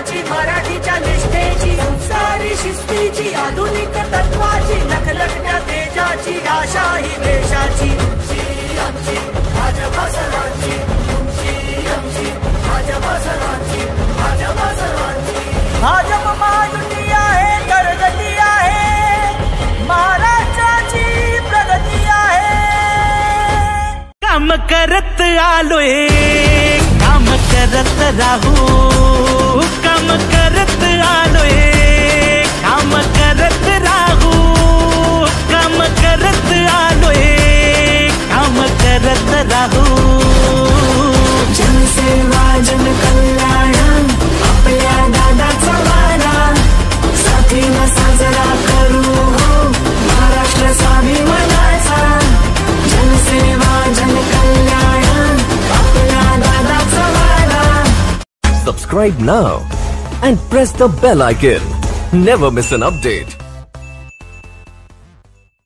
प्रेमाची, मराठीच्या निष्ठेची, संस्कारी शिस्तीची, आधुनिक तत्वाची, लखलखत्या तेजाची, आशा ही देशाची. आमची भाजपा सर्वांची, तुमची आमची भाजपा सर्वांची, भाजपा सर्वांची. भाजप महायुती आहे, प्रगती आहे, महाराष्ट्राची प्रगती आहे. काम करत आलोय, काम करत राहू, काम करत आलोय, काम करत राहू, काम करत आलोय, काम करत राहू. जनसेवा जन कल्याण आपल्या दादाचा वारा, साथीनं साजरा करू हो महाराष्ट्र स्वाभिमानाचा. जनसेवा जन कल्याण आपल्या दादाचा वारा. Subscribe now and press the bell icon. Never miss an update.